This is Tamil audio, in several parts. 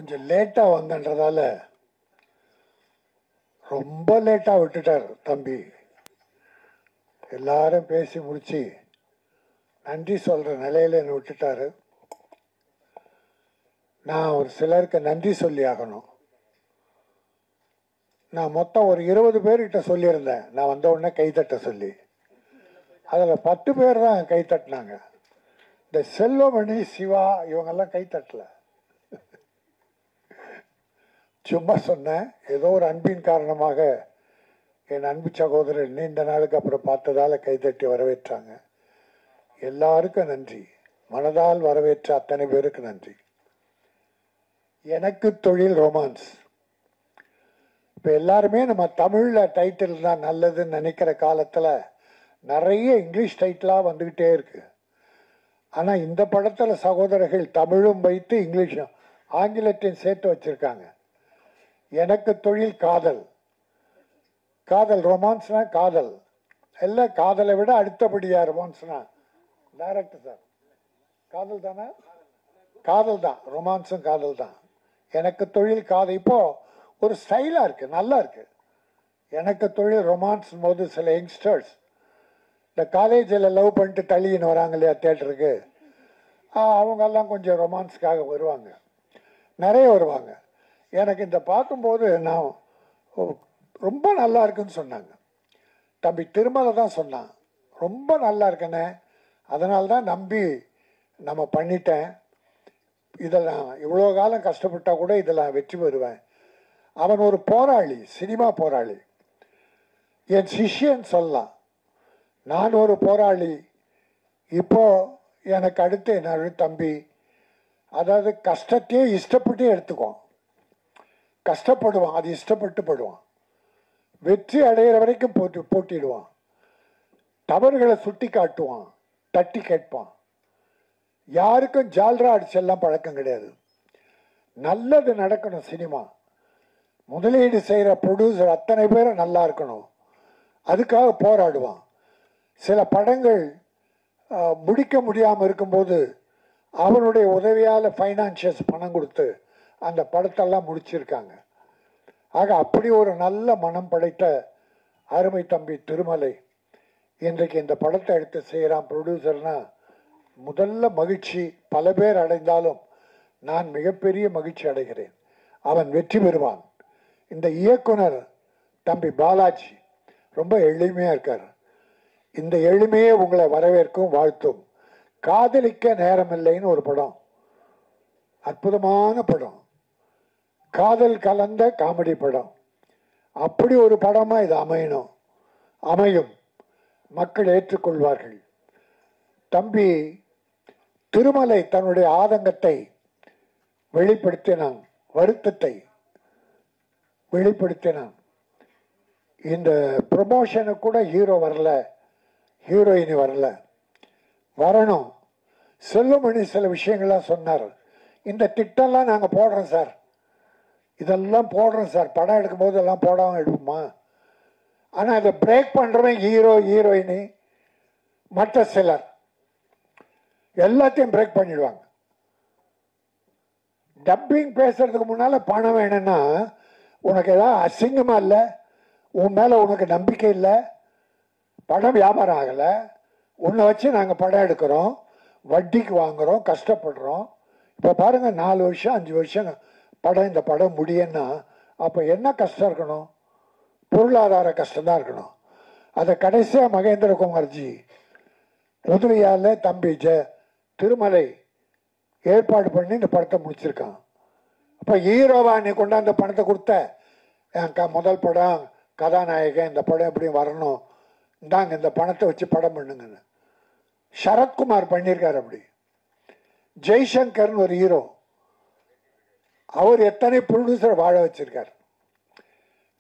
கொஞ்சம் லேட்டா வந்தன்றதால ரொம்ப லேட்டா விட்டுட்டார் தம்பி. எல்லாரும் பேசி முடிச்சு நன்றி சொல்ற நிலையில என்ன விட்டுட்டாரு. நான் ஒரு சிலருக்கு நன்றி சொல்லி ஆகணும். நான் மொத்தம் ஒரு 20 பேர்கிட்ட சொல்லியிருந்தேன். நான் வந்த உடனே கைத்தட்ட சொல்லி, அதுல 10 பேர் தான் கைத்தட்டினாங்க. இந்த செல்வமணி, சிவா இவங்கெல்லாம் கைத்தட்டல. சும்மா சொன்னேன். ஏதோ ஒரு அன்பின் காரணமாக என் அன்பு சகோதரர் நீண்ட நாளுக்கு அப்புறம் பார்த்ததால கைத்தட்டி வரவேற்றாங்க. எல்லாருக்கும் நன்றி. மனதால் வரவேற்ற அத்தனை பேருக்கு நன்றி. எனக்கு தொழில் ரொமான்ஸ். இப்ப எல்லாருமே நம்ம தமிழ்ல டைட்டில் தான் நல்லதுன்னு நினைக்கிற காலத்துல நிறைய இங்கிலீஷ் டைட்டிலா வந்துகிட்டே இருக்கு. ஆனா இந்த படத்துல சகோதரர்கள் தமிழும் வைத்து இங்கிலீஷும் ஆங்கிலத்தையும் சேர்த்து வச்சிருக்காங்க. எனக்கு தொழில் காதல். காதல் ரொமான்ஸ்னா காதல் இல்ல, காதலை விட அடுத்தபடியா ரொமான்ஸ்னா டைரக்டர் சார் காதல் தானே? காதல் தான், ரொமான்ஸும் காதல் தான். எனக்கு தொழில் காதல் இப்போ ஒரு ஸ்டைலா இருக்கு, நல்லா இருக்கு. எனக்கு தொழில் ரொமான்ஸ் போது சில யங்ஸ்டர்ஸ் இந்த காலேஜில் லவ் பண்ணிட்டு தள்ளின்னு வராங்க இல்லையா தியேட்டருக்கு, அவங்கெல்லாம் கொஞ்சம் ரொமான்ஸ்க்காக வருவாங்க, நிறைய வருவாங்க. எனக்கு இந்த பார்க்கும்போது நான் ரொம்ப நல்லா இருக்குன்னு சொன்னாங்க. தம்பி திருமலை தான் சொன்னான், ரொம்ப நல்லா இருக்குன்னு. அதனால தான் நம்பி நம்ம பண்ணிட்டேன். இதெல்லாம் இவ்வளோ காலம் கஷ்டப்பட்டா கூட இதெல்லாம் வெற்றி பெறுவேன். அவன் ஒரு போராளி, சினிமா போராளி. என் சிஷ்யன் சொல்லலாம், நான் ஒரு போராளி. இப்போ எனக்கு அடுத்து என்ன தம்பி, அதாவது கஷ்டத்தையே இஷ்டப்பட்டு எடுத்துக்குவான். கஷ்டப்படுவான், அது இஷ்டப்பட்டு படுவான். வெற்றி அடைகிற வரைக்கும் போட்டிடுவான். தவறுகளை சுட்டி காட்டுவான், தட்டி கேட்பான். யாருக்கும் ஜால்ரா அடிச்செல்லாம் பழக்கம் கிடையாது. நல்லது நடக்கணும். சினிமா முதலீடு செய்யற ப்ரொடியூசர் அத்தனை பேரும் நல்லா இருக்கணும், அதுக்காக போராடுவான். சில படங்கள் முடிக்க முடியாமல் இருக்கும்போது அவனுடைய உதவியால் ஃபைனான்சியர்ஸ் பணம் கொடுத்து அந்த படத்தெல்லாம் முடிச்சிருக்காங்க. ஆக அப்படி ஒரு நல்ல மனம் படைத்த அருமை தம்பி திருமலை இன்றைக்கு இந்த படத்தை எடுத்து செய்கிறான் ப்ரொடியூசர்னா முதல்ல மகிழ்ச்சி. பல பேர் அடைந்தாலும் நான் மிகப்பெரிய மகிழ்ச்சி அடைகிறேன். அவன் வெற்றி பெறுவான். இந்த இயக்குனர் தம்பி பாலாஜி ரொம்ப எளிமையா இருக்கார். இந்த எளிமையே உங்களை வரவேற்கும், வாழ்த்தும். காதலிக்க நேரமில்லைன்னு ஒரு படம், அற்புதமான படம், காதல் கலந்த காமெடி படம். அப்படி ஒரு படமா இது அமையணும், அமையும், மக்கள் ஏற்றுக்கொள்வார்கள். தம்பி திருமலை தன்னுடைய ஆதங்கத்தை வெளிப்படுத்தினான், வருத்தத்தை வெளிப்படுத்தினான். இந்த ப்ரமோஷனுக்கு கூட ஹீரோ வரல, ஹீரோயினி வரல, வரணும். செல்வமணி சில விஷயங்கள்லாம் சொன்னார். இந்த திட்டம்லாம் நாங்கள் போடுறோம் சார், இதெல்லாம் போடுறோம் சார், படம் எடுக்கும் போது எல்லாம் போடாமல் எடுப்போமா? ஆனால் அதை பிரேக் பண்ணுறவன் ஹீரோ, ஹீரோயினி, மற்ற சிலர் எல்லாத்தையும் பிரேக் பண்ணிடுவாங்க. டப்பிங் பேசுறதுக்கு முன்னால பணம் வேணும்னா உனக்கு ஏதாவது அசிங்கமா இல்லை, உன் மேல உனக்கு நம்பிக்கை இல்லை, படம் வியாபாரம் ஆகலை, உன்னை வச்சு நாங்கள் படம் எடுக்கிறோம், வட்டிக்கு வாங்குறோம், கஷ்டப்படுறோம். இப்போ பாருங்க 4 வருஷம் 5 வருஷம் படம், இந்த படம் முடியும்னா அப்போ என்ன கஷ்டம் இருக்கணும்? பொருளாதார கஷ்டம் தான் இருக்கணும். அதை கடைசியாக மகேந்திர குமார்ஜி உதவியால தம்பி திருமலை ஏற்பாடு பண்ணி இந்த படத்தை முடிச்சிருக்கான். அப்போ ஹீரோவா நீ கொண்டாந்த பணத்தை கொடுத்த, என் முதல் படம் கதாநாயகன், இந்த படம் எப்படி வரணும், இந்தாங்க இந்த பணத்தை வச்சு படம் பண்ணுங்கன்னு சரத்குமார் பண்ணியிருக்காரு. அப்படி ஜெய்சங்கர்னு ஒரு ஹீரோ, அவர் எத்தனை ப்ரொடியூசர் வாழ வச்சிருக்கார்.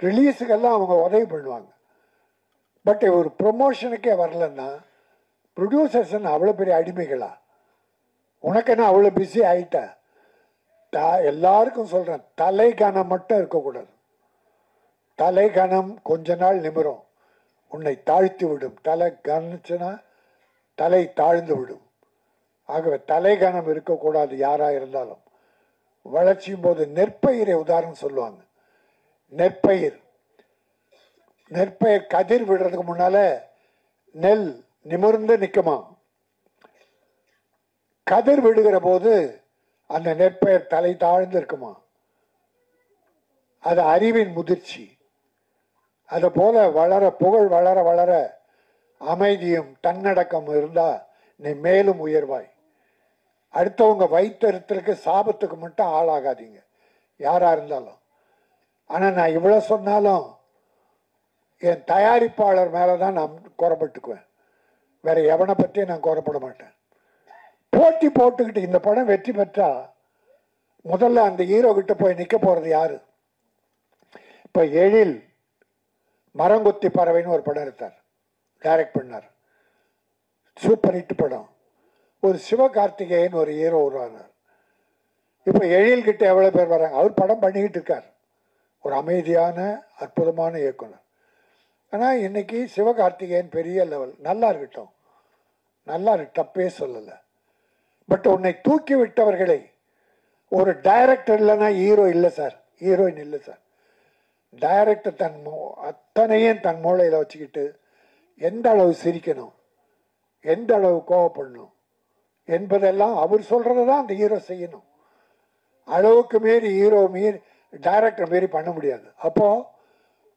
ரிலீஸுக்கெல்லாம் அவங்க உதவி பண்ணுவாங்க. பட் ஒரு ப்ரொமோஷனுக்கே வரலன்னா ப்ரொடியூசர்ஸ் அவ்வளோ பெரிய அடிமைகளா? உனக்கு என்ன அவ்வளோ பிஸி ஆயிட்ட? எல்லாருக்கும் சொல்றேன், தலை கனம் மட்டும் இருக்கக்கூடாது. தலை கனம் கொஞ்ச நாள் நிமிரும், உன்னை தாழ்த்தி விடும். தலை கனிச்சுன்னா தலை தாழ்ந்து விடும். ஆகவே தலை கனம் இருக்கக்கூடாது யாரா இருந்தாலும். வளர்ச்சியும் போது நெற்பயிரை உதாரணம் சொல்லுவாங்க. நெற்பயிர் கதிர் விடுறதுக்கு முன்னால நெல் நிமிர்ந்து நிற்குமா, கதிர் விடுகிற போது அந்த நெற்பயிர் தலை தாழ்ந்து இருக்குமா. அது அறிவின் முதிர்ச்சி. அது போல வளர புகழ் வளர வளர அமைதியும் தன்னடக்கம் இருந்தா நீ மேலும் உயர்வாய். அடுத்தவங்க வைத்தறித்தலுக்கு சாபத்துக்கு மட்டும் ஆளாகாதீங்க யாரா இருந்தாலும். ஆனா நான் இவ்வளவு சொன்னாலும் என் தயாரிப்பாளர் மேலதான் நான் குறைப்பட்டுக்குவேன். வேற எவனை பற்றியும் நான் குறைப்பட மாட்டேன். போட்டி போட்டுக்கிட்டு இந்த படம் வெற்றி பெற்றா முதல்ல அந்த ஹீரோ கிட்ட போய் நிக்க போறது யாரு? இப்ப எழில் மரங்கொத்தி பறவைன்னு ஒரு படம் எடுத்தார், டைரக்ட் பண்ணார், சூப்பர் ஹிட் படம். ஒரு சிவகார்த்திகேயன் ஒரு ஹீரோ உருவானார். இப்ப எழில் கிட்ட எவ்வளவு பேர் வராங்க. அவர் படம் பண்ணிக்கிட்டு இருக்கார், ஒரு அமைதியான அற்புதமான இயக்குனர். ஆனா இன்னைக்கு சிவகார்த்திகேயன் பெரிய லெவல், நல்லா இருக்கட்டும், நல்லா இருக்கு, தப்பே சொல்லல. பட் உன்னை தூக்கி விட்டவர்களை ஒரு டைரக்டர் இல்லைன்னா ஹீரோ இல்லை சார், ஹீரோயின் இல்லை சார். டைரக்டர் அத்தனையும் தன் மூளையில வச்சுக்கிட்டு எந்த அளவு சிரிக்கணும், எந்த அளவு கோவப்படணும் என்பதெல்லாம் அவர் சொல்றதான் அந்த ஹீரோ செய்யணும். அளவுக்கு மீறி டைரக்டர் மீறி பண்ண முடியாது. அப்போ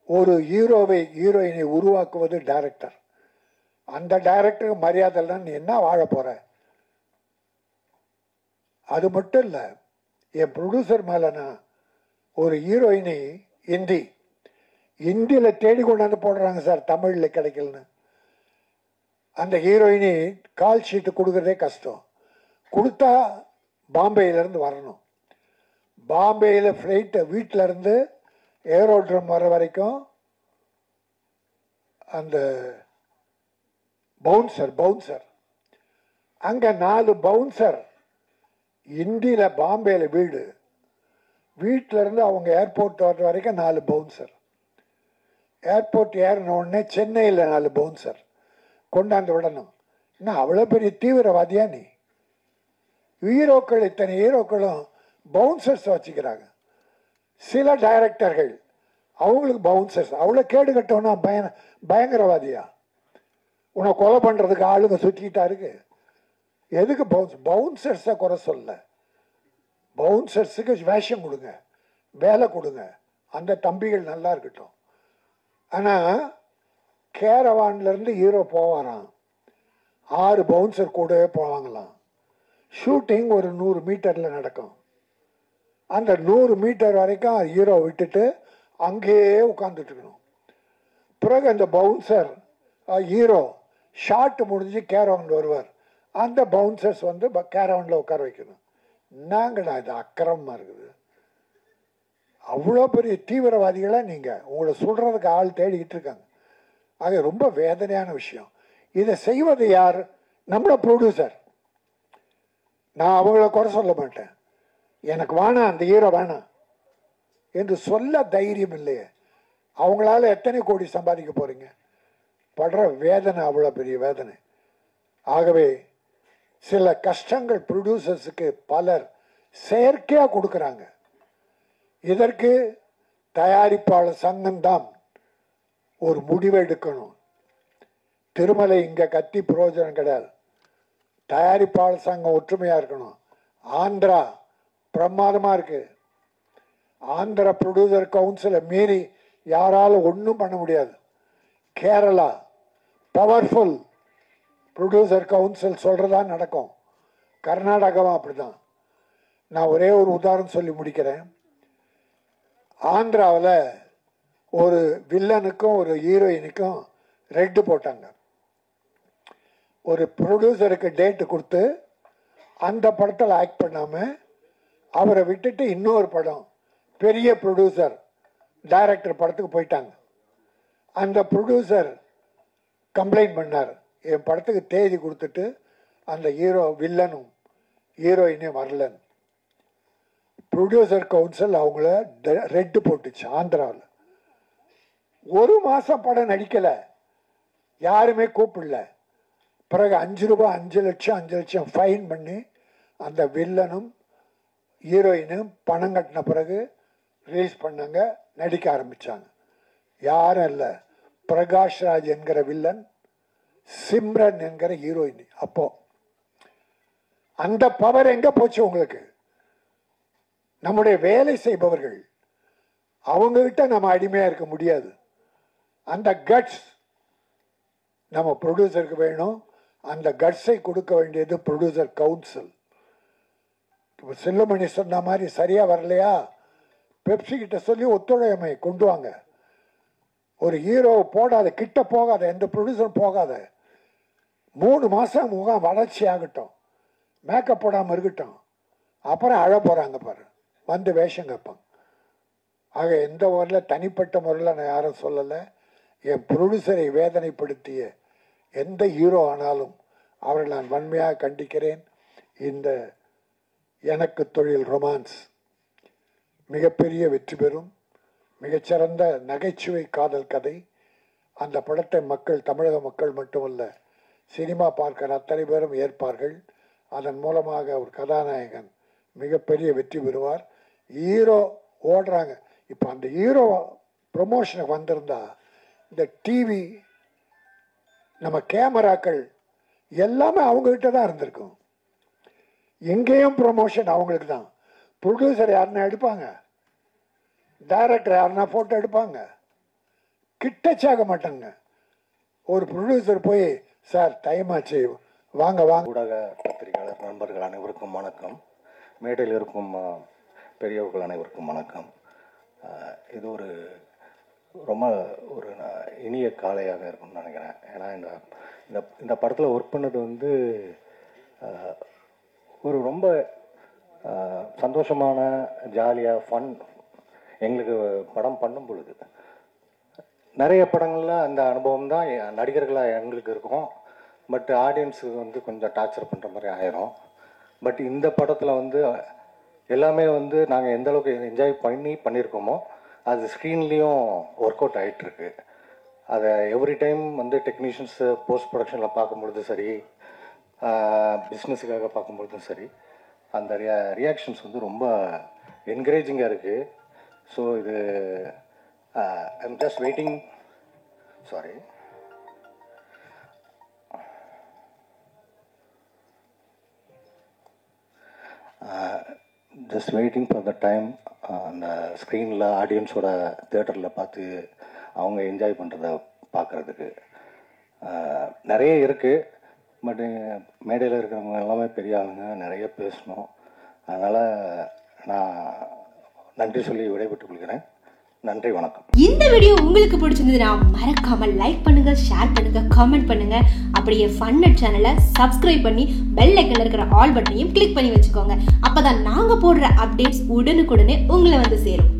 ஒரு ஹீரோயினை உருவாக்குவது டைரக்டர். அந்த டைரக்டருக்கு மரியாதை இல்லைன்னா நீ என்ன வாழ போற? அது மட்டும் இல்ல, என் ப்ரொடியூசர் மேலனா ஒரு ஹீரோயினை இந்தியில தேடி கொண்டாந்து போடுறாங்க சார், தமிழ்ல கிடைக்கலன்னு. அந்த ஹீரோயினி கால் ஷீட்டு கொடுக்கறதே கஷ்டம். கொடுத்தா பாம்பேல இருந்து வரணும். பாம்பேல பிளைட் வீட்டில இருந்து ஏரோட்ரம் வர வரைக்கும் அந்த பவுன்சர் அங்க 4 பவுன்சர் இந்தியில பாம்பேல வீட்டுல இருந்து அவங்க ஏர்போர்ட் வர்ற வரைக்கும் 4 பவுன்சர். ஏர்போர்ட் ஏறின உடனே சென்னையில் 4 பவுன்சர் கொண்டாந்து விடணும். இன்னும் அவ்வளவு பெரிய தீவிரவாதியா நீ? ஹீரோக்கள், இத்தனை ஹீரோக்களும் பவுன்சர்ஸ் வச்சுக்கிறாங்க. சில டைரக்டர்கள் அவங்களுக்கு பவுன்சர்ஸ். அவ்வளவு கேடு கட்டவனா பயங்கரவாதியா? உன்னை கொலை பண்றதுக்கு ஆளுங்க சுத்திக்கிட்டா இருக்கு. எதுக்கு பவுன்சர்ஸ குறை சொல்ல? பவுன்சர்ஸுக்கு வேஷம் கொடுங்க, வேலை கொடுங்க, அந்த தம்பிகள் நல்லா இருக்கட்டும். ஆனா கேரவான்ல இருந்து ஹீரோ போவாராம், 6 பவுன்சர் கூடவே போவாங்களாம். ஷூட்டிங் ஒரு 100 மீட்டர்ல நடக்கும். அந்த 100 மீட்டர் வரைக்கும் ஹீரோ விட்டுட்டு அங்கேயே உட்கார்ந்துட்டு இருக்கணும். பிறகு அந்த பவுன்சர் ஹீரோ ஷாட் முடிஞ்சு கேரவான் வருவார். அந்த பவுன்சர்ஸ் வந்து கேரவான்ல உட்கார வைக்கணும். என்னங்கடா இது அக்கிரமமா இருக்குது? அவ்வளோ பெரிய தீவிரவாதிகளா நீங்க? உங்களை சொல்றதுக்கு ஆள் தேடிக்கிட்டு இருக்காங்க. ஆக ரொம்ப வேதனையான விஷயம். இதை செய்வது யார்? நம்மளோட ப்ரொடியூசர். நான் அவங்கள குறை சொல்ல மாட்டேன். எனக்கு வேணாம், அந்த ஹீரோ வேணாம் என்று சொல்ல தைரியம் இல்லையே. அவங்களால எத்தனை கோடி சம்பாதிக்க போறீங்க? படுற வேதனை அவ்வளோ பெரிய வேதனை. ஆகவே சில கஷ்டங்கள் ப்ரொடியூசர்ஸுக்கு பலர் செயற்கையா கொடுக்கறாங்க. இதற்கு தயாரிப்பாளர் சங்கம் தான் ஒரு முடிவு எடுக்கணும். திருமலை இங்க கத்தி பிரயோஜனம் கிடையாது. தயாரிப்பாளர் சங்கம் ஒற்றுமையா இருக்கணும். ஆந்திரா பிரமாதமா இருக்கு. ஆந்திரா ப்ரொடியூசர் கவுன்சிலை மீறி யாராலும் ஒன்றும் பண்ண முடியாது. கேரளா பவர்ஃபுல் ப்ரொடியூசர் கவுன்சில் சொல்றதா நடக்கும். கர்நாடகாவும் அப்படிதான். நான் ஒரே ஒரு உதாரணம் சொல்லி முடிக்கிறேன். ஆந்திராவில் ஒரு வில்லனுக்கும் ஒரு ஹீரோயினுக்கும் ரெட்டு போட்டாங்க. ஒரு ப்ரொடியூசருக்கு டேட்டு கொடுத்து அந்த படத்தில் ஆக்ட் பண்ணாம அவரை விட்டுட்டு இன்னொரு படம் பெரிய ப்ரொடியூசர் டைரக்டர் படத்துக்கு போயிட்டாங்க. அந்த ப்ரொடியூசர் கம்ப்ளைண்ட் பண்ணார், என் படத்துக்கு தேதி கொடுத்துட்டு அந்த வில்லனும் ஹீரோயினையும் வரலன்னு. ப்ரொடியூசர் கவுன்சில் அவங்கள ரெட்டு போட்டுச்சு ஆந்திராவில். 1 மாசம் படம் நடிக்கல, யாருமே கூப்பிடல. பிறகு 5 ரூபாய் 5 லட்சம் ஃபைன் பண்ணி அந்த வில்லனும் ஹீரோயின் பணம் கட்டின பிறகு ரிலீஸ் பண்ணாங்க, நடிக்க ஆரம்பிச்சாங்க. யாரும் இல்லை, பிரகாஷ் ராஜ் என்கிற வில்லன், சிம்ரன் என்கிற ஹீரோயின். அப்போ அந்த பவர் எங்க போச்சு உங்களுக்கு? நம்முடைய வேலை செய்பவர்கள் அவங்க கிட்ட நம்ம அடிமையா இருக்க முடியாது. அந்த கட்ஸ் நம்ம ப்ரொடியூசருக்கு வேணும். அந்த கட்ஸை கொடுக்க வேண்டியது ப்ரொடியூசர் கவுன்சில். செல்லுமணி சொன்ன மாதிரி சரியா வரலையா, பெப்சி கிட்ட சொல்லி ஒத்துழைமை கொண்டு வாங்க. ஒரு ஹீரோ போடாத, கிட்ட போகாத, எந்த ப்ரொடியூசரும் போகாத. 3 மாசம் முகம் வளர்ச்சி ஆகட்டும், மேக்கப் போடாமல் இருக்கட்டும், அப்புறம் அழ போறாங்க பாரு, வந்து வேஷம் கேட்பாங்க. ஆக எந்த முறையில் தனிப்பட்ட முறையில் நான் யாரும் சொல்லலை. என் ப்ரொடியூசரை வேதனைப்படுத்திய எந்த ஹீரோ ஆனாலும் அவரை நான் வன்மையாக கண்டிக்கிறேன். இந்த எனக்கு தொழில் ரொமான்ஸ் மிகப்பெரிய வெற்றி பெறும். மிகச்சிறந்த நகைச்சுவை காதல் கதை. அந்த படத்தை மக்கள், தமிழக மக்கள் மட்டுமல்ல, சினிமா பார்க்கிற அத்தனை பேரும் ஏற்பார்கள். அதன் மூலமாக ஒரு கதாநாயகன் மிகப்பெரிய வெற்றி பெறுவார். ஹீரோ ஓடுறாங்க. இப்போ அந்த ஹீரோ ப்ரொமோஷனுக்கு வந்திருந்தா இந்த டிவி, நம்ம கேமராக்கள் எல்லாமே அவங்ககிட்ட தான் இருந்திருக்கும். எங்கேயும் ப்ரொமோஷன் அவங்களுக்கு தான். ப்ரொடியூசர் யாருன்னா எடுப்பாங்க, டைரக்டர் யாருன்னா ஃபோட்டோ எடுப்பாங்க, கிட்டச்சாக மாட்டாங்க. ஒரு ப்ரொடியூசர் போய் சார் டைம் ஆச்சு வாங்க வாங்க. ஊடக பத்திரிகையாளர் நண்பர்கள் அனைவருக்கும் வணக்கம். மேடையில் இருக்கும் பெரியவர்கள் அனைவருக்கும் வணக்கம். இது ஒரு ரொம்ப ஒரு இனிய காலையாக இருக்கும்னு நினைக்கிறேன். ஏன்னா இந்த படத்தில் ஒர்க் பண்ணது வந்து ஒரு ரொம்ப சந்தோஷமான, ஜாலியாக, ஃபன். எங்களுக்கு படம் பண்ணும் பொழுது நிறைய படங்களில் அந்த அனுபவம் தான் நடிகர்களாக எங்களுக்கு இருக்கும். பட் ஆடியன்ஸுக்கு வந்து கொஞ்சம் டார்ச்சர் பண்ணுற மாதிரி ஆயிரும். பட் இந்த படத்தில் வந்து எல்லாமே வந்து நாங்கள் எந்த அளவுக்கு என்ஜாய் பண்ணியிருக்கோமோ அது ஸ்க்ரீன்லேயும் ஒர்க் அவுட் ஆகிட்டுருக்கு. அதை எவ்ரி டைம் வந்து டெக்னீஷியன்ஸு போஸ்ட் ப்ரொடக்ஷனில் பார்க்கும்பொழுது சரி, பிஸ்னஸுக்காக பார்க்கும்பொழுதும் சரி, அந்த ரியாக்ஷன்ஸ் வந்து ரொம்ப என்கரேஜிங்காக இருக்குது. ஸோ இது I'm just waiting for the time அந்த ஸ்க்ரீனில் ஆடியன்ஸோட தியேட்டரில் பார்த்து அவங்க என்ஜாய் பண்ணுறத பார்க்குறதுக்கு நிறைய இருக்குது. பட் மேடையில் இருக்கிறவங்க எல்லாமே பெரிய ஆளுங்க, நிறைய பேசணும். அதனால் நான் நன்றி சொல்லி விடைபெற்றுக் கொள்கிறேன். நன்றி, வணக்கம். இந்த வீடியோ உங்களுக்கு பிடிச்சிருந்ததுன்னா மறக்காம லைக் பண்ணுங்க, ஷேர் பண்ணுங்க, கமெண்ட் பண்ணுங்க. அப்படியே ஃபன்நெட் சேனலை சப்ஸ்கிரைப் பண்ணி பெல் ஐக்கன்ல இருக்கிற ஆல் பட்டனையும் கிளிக் பண்ணி வச்சுக்கோங்க. அப்பதான் நாங்க போடுற அப்டேட்ஸ் உடனுக்குடனே உங்களை வந்து சேரும்.